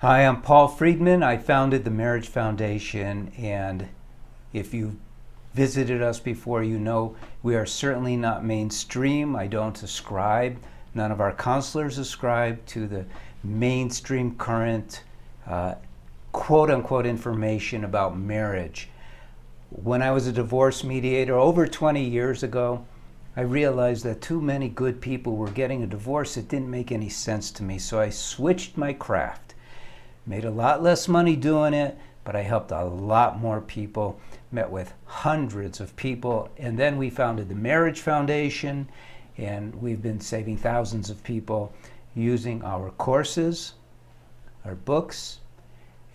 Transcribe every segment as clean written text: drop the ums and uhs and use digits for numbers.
Hi, I'm Paul Friedman. I founded the Marriage Foundation, and if you've visited us before, you know we are certainly not mainstream. I don't ascribe, none of our counselors ascribe to the mainstream current quote-unquote information about marriage. When I was a divorce mediator over 20 years ago, I realized that too many good people were getting a divorce. It didn't make any sense to me, so I switched my craft. Made a lot less money doing it, but I helped a lot more people, met with hundreds of people, and then we founded the Marriage Foundation, and we've been saving thousands of people using our courses, our books,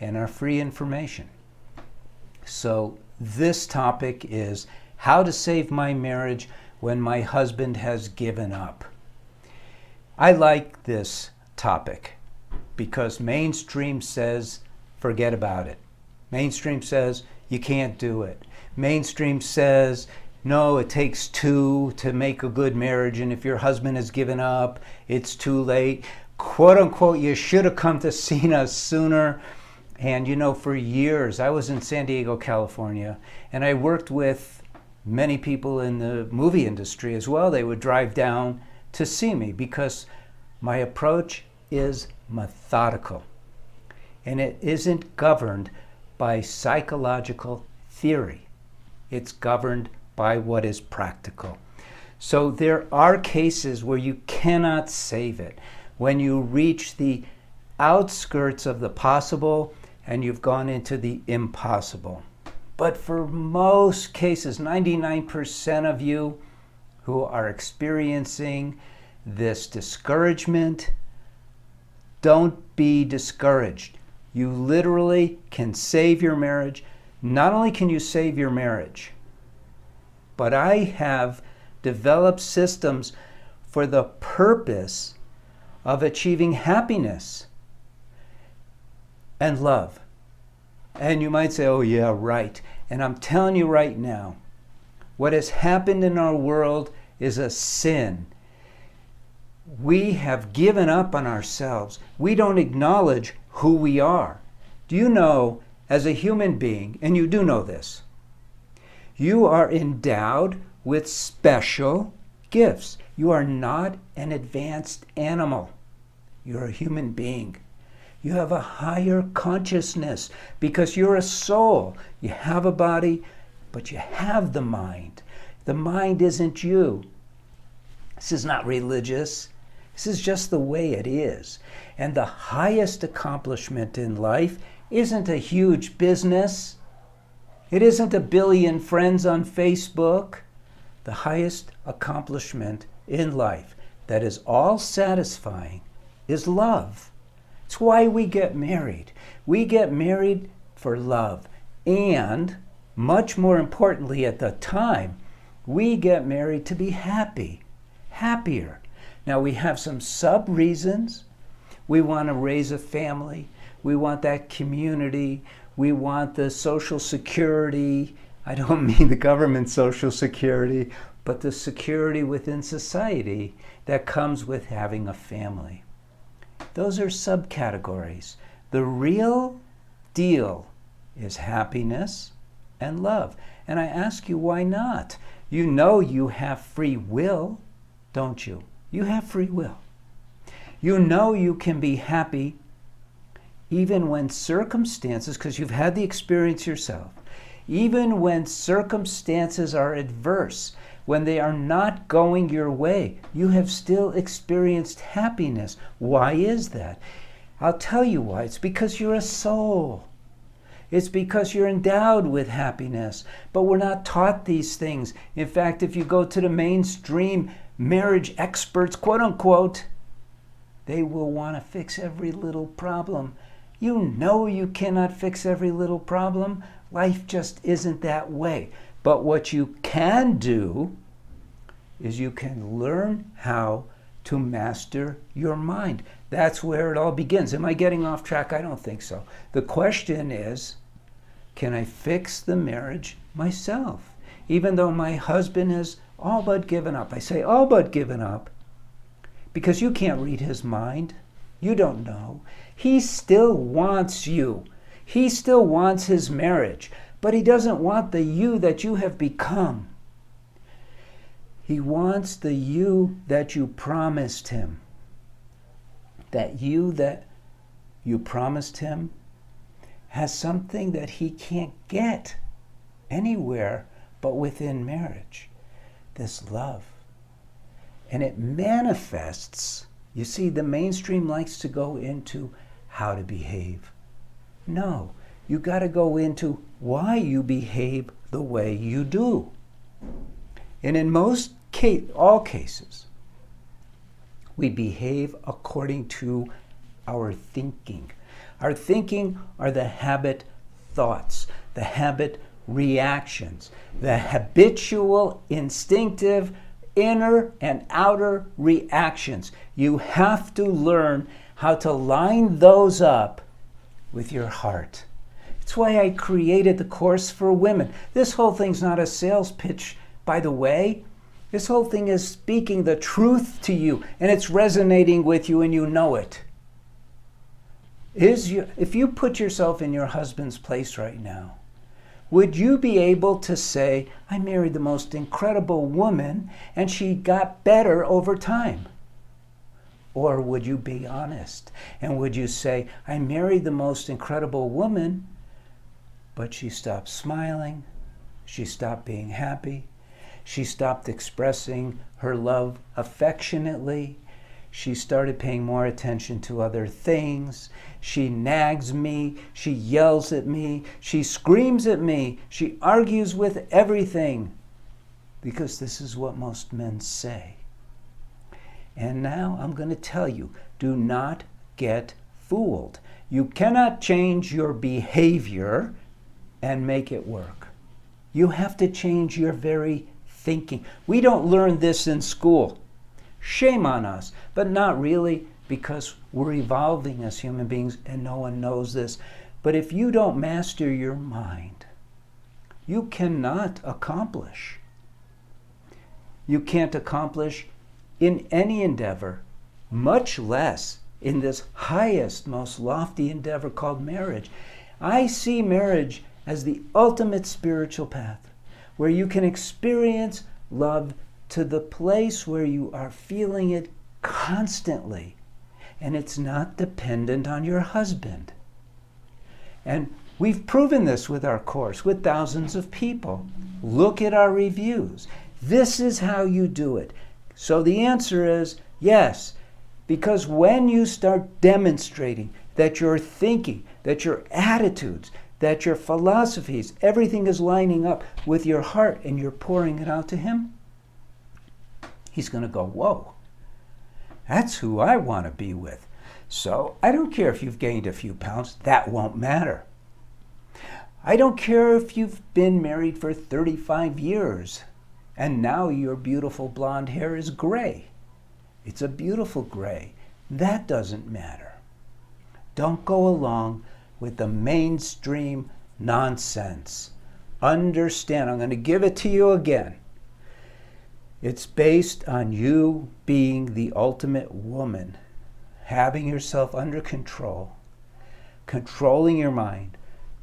and our free information. So this topic is how to save my marriage when my husband has given up. I like this topic because mainstream says forget about it. Mainstream says you can't do it. Mainstream says no, it takes two to make a good marriage, and if your husband has given up, it's too late. Quote unquote, you should have come to see us sooner. And you know, for years, I was in San Diego, California, and I worked with many people in the movie industry as well. They would drive down to see me because my approach is methodical, and it isn't governed by psychological theory. It's governed by what is practical. So there are cases where you cannot save it, when you reach the outskirts of the possible and you've gone into the impossible. But for most cases, 99% of you who are experiencing this discouragement, don't be discouraged. You literally can save your marriage. Not only can you save your marriage, but I have developed systems for the purpose of achieving happiness and love. And you might say, oh yeah, right. And I'm telling you right now, what has happened in our world is a sin. We have given up on ourselves. We don't acknowledge who we are. Do you know, as a human being, and you do know this, you are endowed with special gifts. You are not an advanced animal. You're a human being. You have a higher consciousness because you're a soul. You have a body, but you have the mind. The mind isn't you. This is not religious. This is just the way it is. And the highest accomplishment in life isn't a huge business. It isn't 1 billion friends on Facebook. The highest accomplishment in life that is all satisfying is love. It's why we get married. We get married for love. And much more importantly at the time, we get married to be happy, happier. Now we have some sub-reasons. We want to raise a family. We want that community. We want the social security. I don't mean the government social security, but the security within society that comes with having a family. Those are subcategories. The real deal is happiness and love. And I ask you, why not? You know you have free will, don't you? You have free will. You know you can be happy even when circumstances, because you've had the experience yourself, even when circumstances are adverse, when they are not going your way, you have still experienced happiness. Why is that? I'll tell you why. It's because you're a soul. It's because you're endowed with happiness. But we're not taught these things. In fact, if you go to the mainstream marriage experts, quote unquote, they will want to fix every little problem. You know you cannot fix every little problem. Life just isn't that way. But what you can do is you can learn how to master your mind. That's where it all begins. Am I getting off track? I don't think so. The question is, can I fix the marriage myself? Even though my husband has all but given up. I say all but given up because you can't read his mind. You don't know. He still wants you. He still wants his marriage, but he doesn't want the you that you have become. He wants the you that you promised him. That you promised him has something that he can't get anywhere but within marriage. This love. And it manifests. You see, the mainstream likes to go into how to behave. No, you got to go into why you behave the way you do. And in all cases, we behave according to our thinking. Our thinking are the habit thoughts, the habit reactions, the habitual, instinctive, inner and outer reactions. You have to learn how to line those up with your heart. It's why I created the course for women. This whole thing's not a sales pitch, by the way. This whole thing is speaking the truth to you, and it's resonating with you, and you know it. If you put yourself in your husband's place right now, would you be able to say, I married the most incredible woman, and she got better over time? Or would you be honest? And would you say, I married the most incredible woman, but she stopped smiling, she stopped being happy, she stopped expressing her love affectionately, she started paying more attention to other things, she nags me, she yells at me, she screams at me, she argues with everything, because this is what most men say. And now I'm going to tell you, do not get fooled. You cannot change your behavior and make it work. You have to change your very thinking. We don't learn this in school. Shame on us, but not really, because we're evolving as human beings and no one knows this. But if you don't master your mind, you cannot accomplish. You can't accomplish in any endeavor, much less in this highest, most lofty endeavor called marriage. I see marriage as the ultimate spiritual path, where you can experience love to the place where you are feeling it constantly, and it's not dependent on your husband. And we've proven this with our course, with thousands of people. Look at our reviews. This is how you do it. So the answer is yes, because when you start demonstrating that your thinking, that your attitudes, that your philosophies, everything is lining up with your heart and you're pouring it out to him, he's going to go, whoa, that's who I want to be with. So I don't care if you've gained a few pounds, that won't matter. I don't care if you've been married for 35 years and now your beautiful blonde hair is gray. It's a beautiful gray. That doesn't matter. Don't go along with the mainstream nonsense. Understand, I'm going to give it to you again. It's based on you being the ultimate woman, having yourself under control, controlling your mind,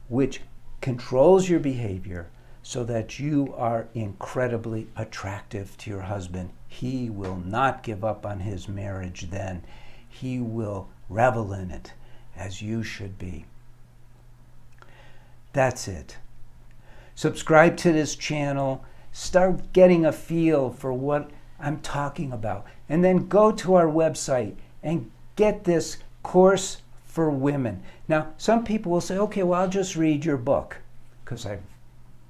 which controls your behavior so that you are incredibly attractive to your husband. He will not give up on his marriage then. He will revel in it as you should be. That's it. Subscribe to this channel. Start getting a feel for what I'm talking about. And then go to our website and get this course for women. Now, some people will say, okay, well, I'll just read your book, because I've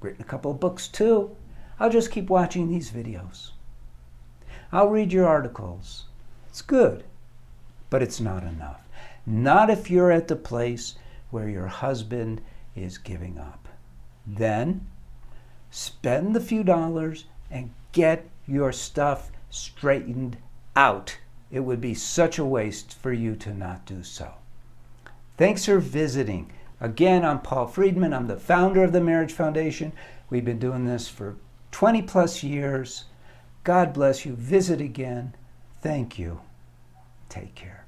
written a couple of books too. I'll just keep watching these videos. I'll read your articles. It's good, but it's not enough. Not if you're at the place where your husband is giving up. Then spend the few dollars and get your stuff straightened out. It would be such a waste for you to not do so. Thanks for visiting. Again, I'm Paul Friedman. I'm the founder of the Marriage Foundation. We've been doing this for 20 plus years. God bless you. Visit again. Thank you. Take care.